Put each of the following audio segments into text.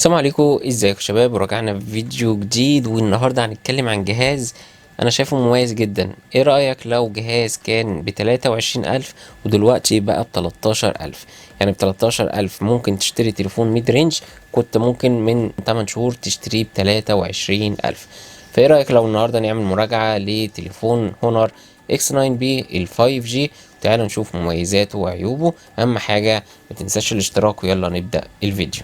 السلام عليكم، ازيكم يا شباب؟ ورجعنا في فيديو جديد، والنهارده هنتكلم عن جهاز انا شايفه مميز جدا. ايه رأيك لو جهاز كان ب23,000 ودلوقتي بقى ب13,000؟ يعني ب13,000 ممكن تشتري تليفون ميد رينج، كنت ممكن من 8 شهور تشتريه ب23,000. فايه رأيك لو النهارده نعمل مراجعة لتليفون هونر اكس 9 بي ال 5 جي؟ تعالوا نشوف مميزاته وعيوبه. اهم حاجة متنساش الاشتراك، ويلا نبدأ الفيديو.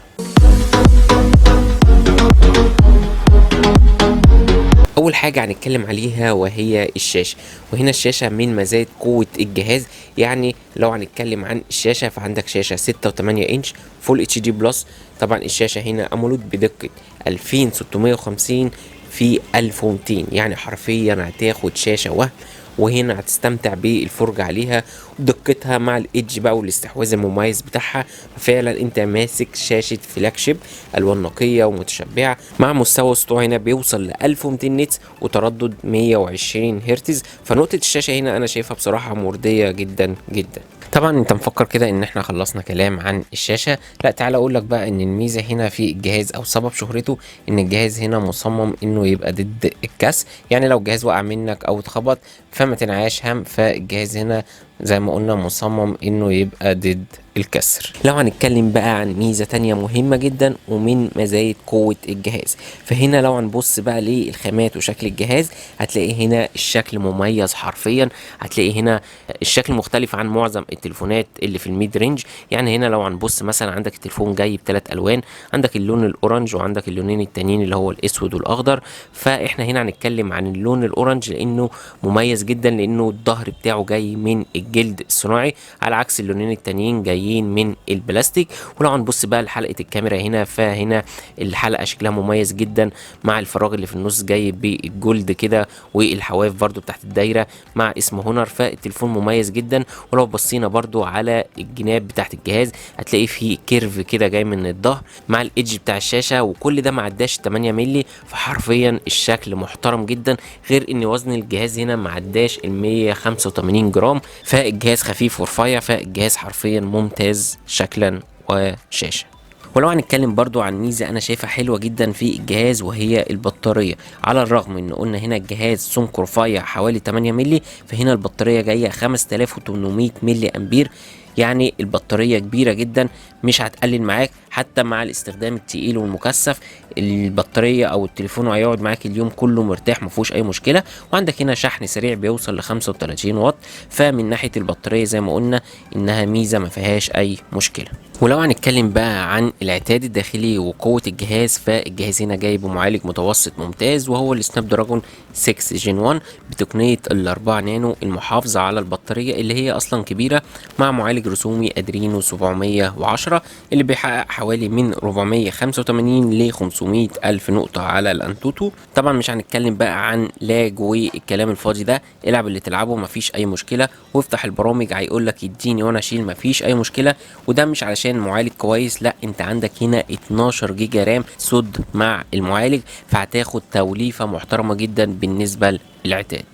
اول حاجه هنتكلم عليها وهي الشاشه، وهنا الشاشه من مزايا قوه الجهاز. يعني لو هنتكلم عن الشاشه فعندك شاشه 6.8 انش فول اتش دي بلس. طبعا الشاشه هنا امولود بدقه 2650 في 1200، يعني حرفيا هتاخد شاشه وهنا هتستمتع بالفرجة عليها ودقتها مع الايدج بقى والاستحواذ المميز بتاعها. فعلا انت ماسك شاشة فلاج شيب، الوان نقية ومتشبعة مع مستوى سطوع هنا بيوصل ل 1200 نتس وتردد 120 هرتز. فنقطة الشاشة هنا انا شايفها بصراحة مرضية جدا جدا. طبعا انت مفكر كده ان احنا خلصنا كلام عن الشاشة؟ لا، تعالى اقول لك بقى ان الميزة هنا في الجهاز او سبب شهرته ان الجهاز هنا مصمم انه يبقى ضد الكسر. يعني لو الجهاز وقع منك او اتخبط فما تنعاش هم، فالجهاز هنا زي ما قلنا مصمم انه يبقى ضد الكسر. لو هنتكلم بقى عن ميزة تانية مهمة جدا ومن مزايا قوة الجهاز، فهنا لو هنبص بقى للخامات وشكل الجهاز هتلاقي هنا الشكل مميز حرفيا. هتلاقي هنا الشكل مختلف عن معظم التليفونات اللي في الميد رينج. يعني هنا لو هنبص مثلا عندك التليفون جاي بثلاث الوان، عندك اللون الاورنج وعندك اللونين التانيين اللي هو الاسود والاخضر. فاحنا هنا هنتكلم عن اللون الاورنج لانه مميز جدا، لانه الظهر بتاعه جاي من الجلد الصناعي على عكس اللونين التانيين جايين من البلاستيك. ولو هنبص بقى لحلقة الكاميرا هنا فهنا الحلقة شكلها مميز جدا مع الفراغ اللي في النص جاي بالجلد كده، والحواف برضو تحت الدايرة مع اسم هونر. فالتليفون مميز جدا. ولو بصينا برضو على الجناب بتاعت الجهاز هتلاقي فيه كيرف كده جاي من الظهر مع الايدج بتاع الشاشة، وكل ده ما عداش 8 مللي. فحرفيا الشكل محترم جدا، غير ان وزن الجهاز هنا ما عداش ال 185 جرام. فالجهاز خفيف ورفيع، فالجهاز حرفيا ممتاز شكلا وشاشة. ولو هنتكلم برضو عن ميزة انا شايفها حلوة جدا في الجهاز وهي البطارية. على الرغم ان قلنا هنا الجهاز سمكه رفيع حوالي 8 مللي، فهنا البطارية جاية 5800 ملي امبير. يعني البطارية كبيرة جدا، مش هتقلل معاك حتى مع الاستخدام التقيل والمكثف. البطارية او التليفون هيقعد معاك اليوم كله مرتاح، مفيهوش اي مشكلة. وعندك هنا شحن سريع بيوصل ل 35 واط. فمن ناحية البطارية زي ما قلنا انها ميزة ما فيهاش اي مشكلة. ولو هنتكلم بقى عن العتاد الداخلي وقوة الجهاز، فالجهاز هنا جاي بمعالج متوسط ممتاز وهو السناب دراجون 6 جين 1 بتقنية الأربعة نانو المحافظة على البطارية اللي هي أصلا كبيرة، مع معالج رسومي أدرينو 710 اللي بيحقق حوالي من 485 ل 500 ألف نقطة على الأنتوتو. طبعا مش هنتكلم بقى عن لاج والكلام الفاضي ده، العب اللي تلعبه مفيش أي مشكلة، وافتح البرامج هيقولك يديني وأنا أشيل مفيش أي مشكلة. وده مش علشان معالج كويس، لا، انت عندك هنا 12 جيجا رام سود مع المعالج، فهتاخد توليفة محترمة جدا بالنسبة للعتاد.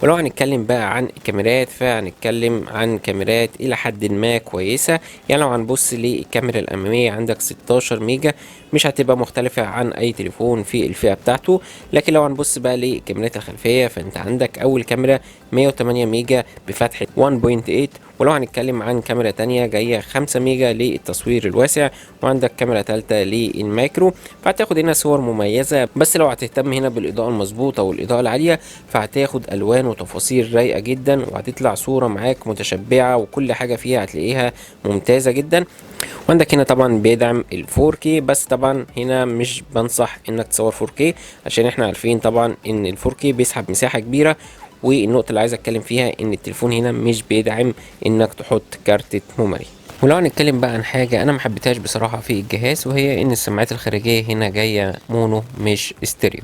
ولو هنتكلم بقى عن الكاميرات فهنتكلم عن كاميرات الى حد ما كويسة. يعني لو هنبص للكاميرا الامامية عندك 16 ميجا، مش هتبقى مختلفة عن اي تليفون في الفئة بتاعته. لكن لو هنبص بقى للكاميرات الخلفية فانت عندك اول كاميرا 108 ميجا بفتحة 1.8. ولو هنتكلم عن كاميرا تانية جاية 5 ميجا للتصوير الواسع، وعندك كاميرا تالتة للمايكرو. فهتاخد هنا صور مميزة، بس لو هتهتم هنا بالإضاءة المظبوطة والإضاءة العالية فهتاخد ألوان وتفاصيل رايقة جدا، وهتطلع صورة معاك متشبعة وكل حاجة فيها هتلاقيها ممتازة جدا. وعندك هنا طبعا بيدعم ال 4K، بس طبعا هنا مش بنصح انك تصور 4K عشان احنا عارفين طبعا ان ال 4K بيسحب مساحة كبيرة. والنقطة اللي عايز اتكلم فيها ان التليفون هنا مش بيدعم انك تحط كارت ميموري. ولو هنتكلم بقى عن حاجة انا محبتهاش بصراحة في الجهاز، وهي ان السماعات الخارجية هنا جاية مونو مش استيريو.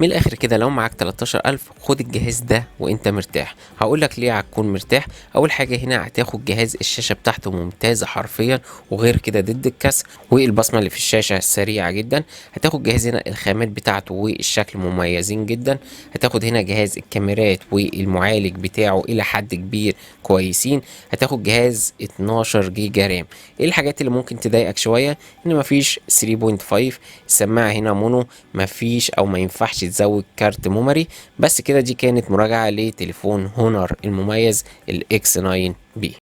من الاخر كده لو معاك 13000 خد الجهاز ده وانت مرتاح. هقول لك ليه هتكون مرتاح. اول حاجه هنا هتاخد جهاز الشاشه بتاعته ممتازه حرفيا، وغير كده ضد الكسر، والبصمه اللي في الشاشه سريعه جدا. هتاخد جهاز هنا الخامات بتاعته والشكل مميزين جدا. هتاخد هنا جهاز الكاميرات والمعالج بتاعه الى حد كبير كويسين. هتاخد جهاز 12 جيجا رام. ايه الحاجات اللي ممكن تضايقك شويه؟ ان مفيش 3.5، السماعه هنا مونو، مفيش او ما ينفعش تزود كارت ميموري. بس كده دي كانت مراجعه لتليفون هونر المميز الاكس 9 بي.